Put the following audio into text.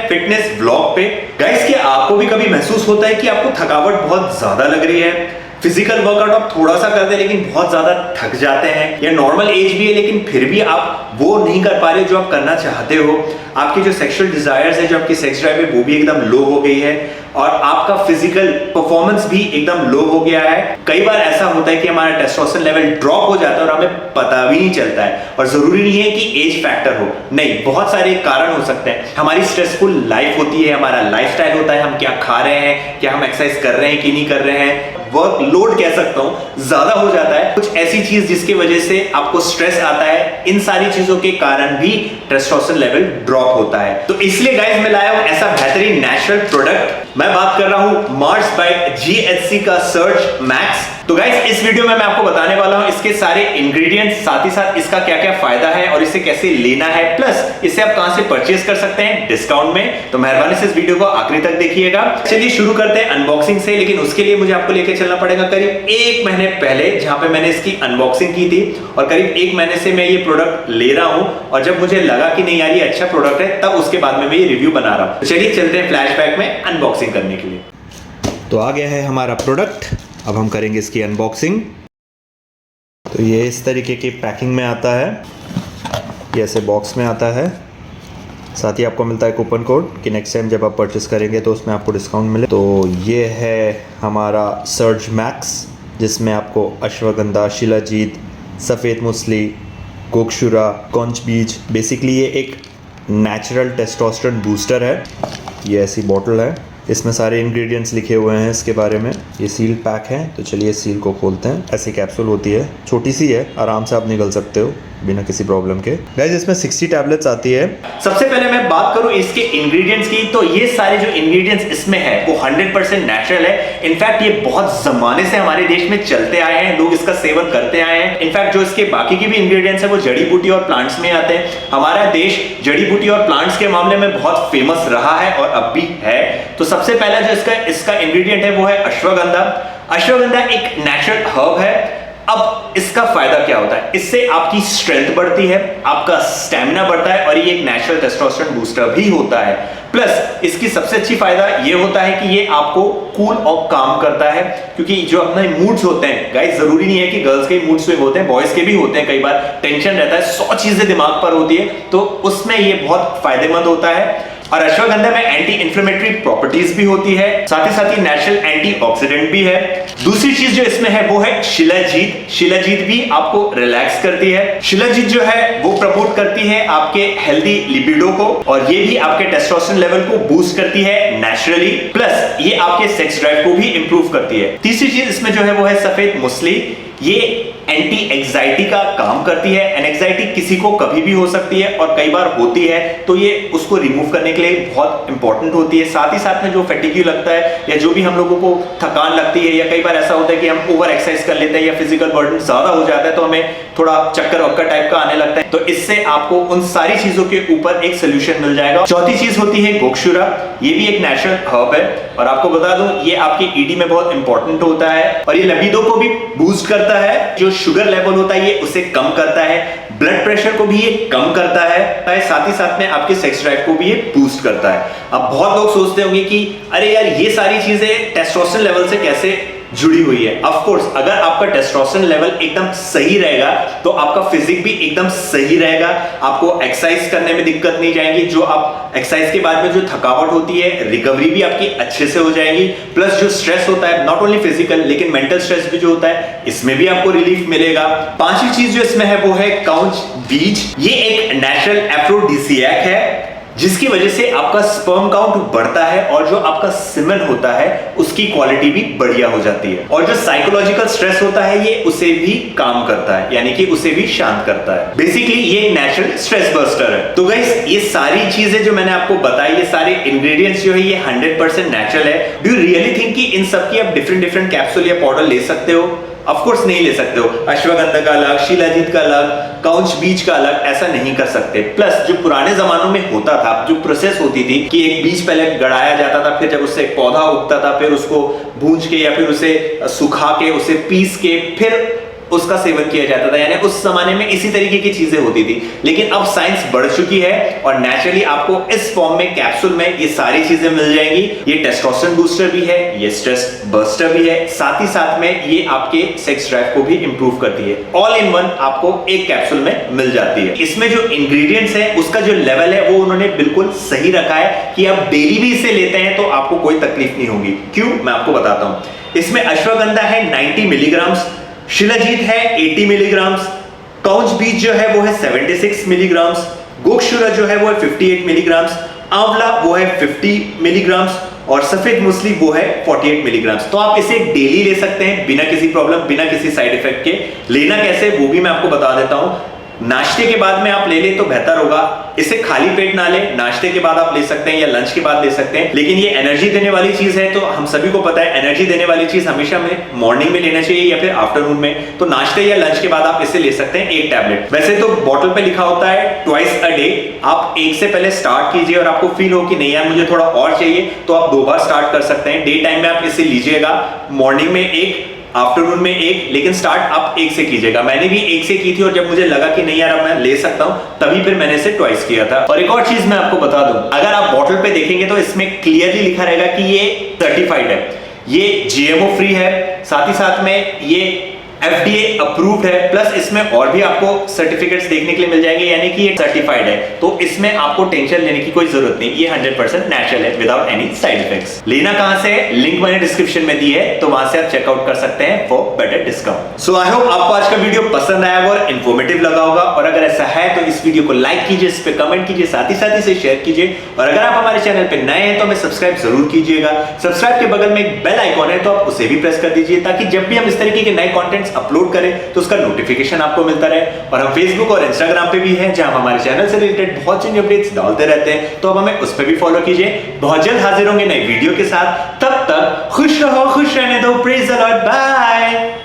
Fitness vlog पे। Guys, क्या आपको भी कभी महसूस होता है कि आपको थकावट बहुत ज्यादा लग रही है? फिजिकल वर्कआउट आप थोड़ा सा करते हैं लेकिन बहुत ज्यादा थक जाते हैं, या नॉर्मल एज भी है लेकिन फिर भी आप वो नहीं कर पा रहे जो आप करना चाहते हो। आपकी जो सेक्सुअल डिजायर्स है, जो आपकी सेक्स ड्राइव है, वो भी एकदम लो हो गई है और आपका फिजिकल परफॉर्मेंस भी एकदम लो हो गया है। कई बार ऐसा होता है कि हमारा टेस्टोस्टेरोन लेवल ड्रॉप हो जाता है और हमें पता भी नहीं चलता है। और जरूरी नहीं है कि एज फैक्टर हो, नहीं, बहुत सारे कारण हो सकते हैं। हमारी स्ट्रेसफुल लाइफ होती है, हमारा लाइफस्टाइल होता है, हम क्या खा रहे हैं, क्या हम एक्सरसाइज कर रहे हैं कि नहीं कर रहे हैं, वर्क लोड कह सकता हूं ज्यादा हो जाता है, कुछ ऐसी चीज जिसकी वजह से आपको स्ट्रेस आता है। इन सारी चीजों के कारण भी टेस्टोस्टेरोन लेवल ड्रॉप होता है। तो इसलिए गाइस मैं लाया हूं ऐसा बेहतरीन नेचुरल प्रोडक्ट। मैं बात कर रहा हूं मार्स बाय GHC का सर्ज मैक्स। तो गाइस इस वीडियो में मैं आपको बताने वाला हूं इसके सारे इंग्रेडिएंट्स, साथ ही साथ इसका क्या क्या फायदा है और इसे कैसे लेना है, प्लस इसे आप कहां से परचेज कर सकते हैं डिस्काउंट में। तो मेहरबानी से इस वीडियो को आखिरी तक देखिएगा। चलिए शुरू करते हैं अनबॉक्सिंग से, लेकिन उसके लिए मुझे आपको लेकर चलना पड़ेगा करीब 1 महीने पहले, जहां पे मैंने इसकी अनबॉक्सिंग की थी और करीब 1 महीने से मैं ये प्रोडक्ट ले रहा हूं। और जब मुझे लगा कि नहीं यार ये अच्छा प्रोडक्ट है, तब उसके बाद में मैं ये रिव्यू बना रहा हूं। तो चलिए चलते हैं फ्लैशबैक में अनबॉक्सिंग करने के लिए। तो आ गया है हमारा प्रोडक्ट, अब हम करेंगे इसकी अनबॉक्सिंग। तो ये इस तरीके की पैकिंग में आता है, ये ऐसे बॉक्स में आता है। साथ ही आपको मिलता है कूपन कोड कि नेक्स्ट टाइम जब आप परचेस करेंगे तो उसमें आपको डिस्काउंट मिले। तो ये है हमारा सर्ज मैक्स, जिसमें आपको अश्वगंधा, शिलाजीत, सफ़ेद मूसली, गोक्षुरा, कॉन्च बीज, बेसिकली ये एक नेचुरल टेस्टोस्टेरोन बूस्टर है। ये ऐसी बॉटल है, इसमें सारे इंग्रेडिएंट्स लिखे हुए हैं इसके बारे में। ये सील पैक है, तो चलिए सील को खोलते हैं। ऐसी कैप्सूल होती है, छोटी सी है, आराम से आप निगल सकते हो बिना किसी प्रॉब्लम के। गाइस इसमें 60 टैबलेट्स आती है। सबसे पहले मैं बात करूं इसके इंग्रेडिएंट्स की, तो ये सारे जो इंग्रेडिएंट्स इसमें है वो 100% नेचुरल है। इनफैक्ट ये बहुत जमाने से हमारे देश में चलते आए हैं, लोग इसका सेवन करते आए हैं। इनफैक्ट जो इसके बाकी की भी इंग्रेडिएंट्स है वो जड़ी बूटी और प्लांट्स में आते हैं। हमारा देश जड़ी बूटी और प्लांट्स के मामले में बहुत फेमस रहा है और अब भी है। तो सबसे पहला जो इसका इंग्रेडिएंट है वो है अश्वगंधा। अश्वगंधा एक नेचुरल हर्ब है। अब इसका फायदा क्या होता है? इससे आपकी स्ट्रेंथ बढ़ती है, आपका स्टैमिना बढ़ता है और ये एक नेचुरल टेस्टोस्टेरोन बूस्टर भी होता है। प्लस इसकी सबसे अच्छी फायदा ये होता है कि ये आपको कूल और काम करता है, क्योंकि जो अपने मूड्स होते हैं गाइस, जरूरी नहीं है कि गर्ल्स के मूड स्विंग होते हैं, बॉयज के भी होते हैं। कई बार टेंशन रहता है, 100 चीजें दिमाग पर होती है, तो उसमें ये बहुत फायदेमंद होता है। और अश्वगंधा में एंटी इंफ्लेमेटरी प्रॉपर्टीज भी होती है, साथ ही नेचुरल एंटीऑक्सीडेंट भी है। दूसरी चीज जो इसमें है वो है शिलाजीत। शिलाजीत भी आपको रिलैक्स करती है। शिलाजीत जो है वो प्रमोट करती है आपके हेल्दी लिबिडो को, और ये भी आपके टेस्टोस्टेरोन लेवल को बूस्ट करती है नेचुरली। प्लस ये आपके सेक्स ड्राइव को भी इंप्रूव करती है। तीसरी चीज इसमें जो है वो है सफेद मूसली। ये एंटी एंजाइटी का काम करती है। एंजाइटी किसी को कभी भी हो सकती है और कई बार होती है, तो ये उसको रिमूव करने के लिए बहुत इंपॉर्टेंट होती है। साथ ही साथ में जो फैटिग्यू लगता है या जो भी हम लोगों को थकान लगती है, या कई बार ऐसा होता है कि हम ओवर एक्सरसाइज कर लेते हैं या फिजिकल बर्डन ज्यादा हो जाता है तो हमें थोड़ा चक्कर वक्कर टाइप का आने लगता है, तो इससे आपको उन सारी चीजों के ऊपर एक सोल्यूशन मिल जाएगा। चौथी चीज होती है गोक्षुरा। ये भी एक नेचुरल हर्ब है और आपको बता दूं ये आपके ईडी में बहुत इंपॉर्टेंट होता है और ये लिबिडो को भी बूस्ट करता है। जो शुगर लेवल होता है ये उसे कम करता है, ब्लड प्रेशर को भी ये कम करता है, साथ ही साथ में आपके सेक्स ड्राइव को भी ये बूस्ट करता है। अब बहुत लोग सोचते होंगे कि अरे यार ये सारी चीजें टेस्टोस्टेरोन लेवल से कैसे जुड़ी हुई है। ऑफ कोर्स अगर आपका टेस्टोस्टेरोन लेवल एकदम सही रहेगा तो आपका फिजिक भी एकदम सही रहेगा, आपको एक्सरसाइज करने में दिक्कत नहीं जाएगी। जो आप एक्सरसाइज के बाद में जो थकावट होती है, रिकवरी भी आपकी अच्छे से हो जाएगी। प्लस जो स्ट्रेस होता है, नॉट ओनली फिजिकल लेकिन मेंटल स्ट्रेस भी जो होता है, इसमें भी आपको रिलीफ मिलेगा। पांचवी चीज जो इसमें है वो है काउंच बीज। ये एक नेचुरल एफ्रोडिसियक है, जिसकी वजह से आपका स्पर्म काउंट बढ़ता है और जो आपका सीमेन होता है उसकी क्वालिटी भी बढ़िया हो जाती है। और जो साइकोलॉजिकल स्ट्रेस होता है ये उसे भी काम करता है, यानी कि उसे भी शांत करता है। बेसिकली ये एक नेचुरल स्ट्रेस बस्टर है। तो गाइस ये सारी चीजें जो मैंने आपको बताई, ये सारे इंग्रेडिएंट्स जो है ये 100% नेचुरल है। डू यू रियली थिंक कि इन सब की आप डिफरेंट कैप्सूल या पाउडर ले सकते हो? ऑफ कोर्स नहीं ले सकते हो। अश्वगंधा का अलग, शिलाजीत का अलग, काउंच बीज का अलग, ऐसा नहीं कर सकते। प्लस जो पुराने जमानों में होता था, जो प्रोसेस होती थी कि एक बीज पहले गड़ाया जाता था, फिर जब उससे एक पौधा उगता था, फिर उसको भूंज के या फिर उसे सुखा के, उसे पीस के, फिर उसका सेवन किया जाता था, यानी उस जमाने में इसी तरीके की चीजें होती थी। लेकिन अब साइंस बढ़ चुकी है और नेचुरली आपको इस फॉर्म में कैप्सूल में ये सारी चीजें मिल जाएंगी। ये टेस्टोस्टेरोन बूस्टर भी है, ये स्ट्रेस बस्टर भी है, साथ ही साथ में ये आपके सेक्स ड्राइव को भी इंप्रूव करती है। ऑल इन वन आपको एक कैप्सूल में मिल जाती है। इसमें जो इंग्रेडिएंट्स है उसका जो लेवल है वो उन्होंने बिल्कुल सही रखा है कि आप डेली भी इसे लेते हैं तो आपको कोई तकलीफ नहीं होगी। क्यों, मैं आपको बताता हूं। इसमें अश्वगंधा है 90 मिलीग्राम, शिलाजीत है 80 मिलीग्राम, काउच बीज जो है वो है 76 मिलीग्राम, गोक्षुरा जो है वो है 58 मिलीग्राम, आंवला वो है 50 मिलीग्राम और सफेद मूसली वो है 48 मिलीग्राम। तो आप इसे डेली ले सकते हैं बिना किसी प्रॉब्लम, बिना किसी साइड इफेक्ट के। लेना कैसे वो भी मैं आपको बता देता हूं। नाश्ते के बाद में आप ले ले तो बेहतर होगा। इसे खाली पेट ना ले, नाश्ते के बाद आप ले सकते हैं या लंच के बाद ले सकते हैं। लेकिन ये एनर्जी देने वाली चीज है तो हम सभी को पता है एनर्जी देने वाली चीज हमेशा में मॉर्निंग में लेना चाहिए या फिर आफ्टरनून में। तो नाश्ते या लंच के बाद आप इसे ले सकते हैं 1 टैबलेट। वैसे तो बॉटल पे लिखा होता है ट्वाइस अ डे। आप एक से पहले स्टार्ट कीजिए और आपको फील हो कि नहीं यार मुझे थोड़ा और चाहिए तो आप 2 बार स्टार्ट कर सकते हैं। डे टाइम में आप इसे लीजिएगा, मॉर्निंग में 1, आफ्टरनून में 1, लेकिन स्टार्ट आप 1 से कीजिएगा। मैंने भी 1 से की थी और जब मुझे लगा कि नहीं यार अब मैं ले सकता हूं तभी फिर मैंने इसे ट्वाइस किया था। और एक और चीज मैं आपको बता दूं, अगर आप बॉटल पे देखेंगे तो इसमें क्लियरली लिखा रहेगा कि ये सर्टिफाइड है, ये जीएमओ फ्री है, साथ ही साथ में ये FDA अप्रूव्ड है, प्लस इसमें और भी आपको सर्टिफिकेट्स देखने के लिए मिल जाएंगे, यानी कि ये सर्टिफाइड है। तो इसमें आपको टेंशन लेने की कोई जरूरत नहीं, ये 100% नेचुरल है विदाउट एनी साइड इफेक्ट्स। लेना कहां से, लिंक मैंने डिस्क्रिप्शन में दी है तो वहां से आप चेकआउट कर सकते हैं for better discount. So I hope आपको आज का वीडियो पसंद आया होगा और इंफॉर्मेटिव लगा होगा, और अगर ऐसा है तो इस वीडियो को लाइक कीजिए, इस पे कमेंट कीजिए, साथ ही इसे शेयर कीजिए। और अगर आप हमारे चैनल पे नए हैं तो हमें सब्सक्राइब जरूर कीजिएगा। सब्सक्राइब के बगल में एक बेल आइकॉन है तो आप उसे भी प्रेस कर दीजिए ताकि जब भी हम इस तरीके के नए कंटेंट्स अपलोड करें तो उसका नोटिफिकेशन आपको मिलता रहे। और हम फेसबुक और इंस्टाग्राम पे भी हैं जहां हम हमारे चैनल से रिलेटेड बहुत सी अपडेट्स डालते रहते हैं, तो आप हमें उस पे भी फॉलो कीजिए। बहुत जल्द हाजिर होंगे नई वीडियो के साथ, तब तक खुश रहो, खुश रहने दो। Praise the lord, bye.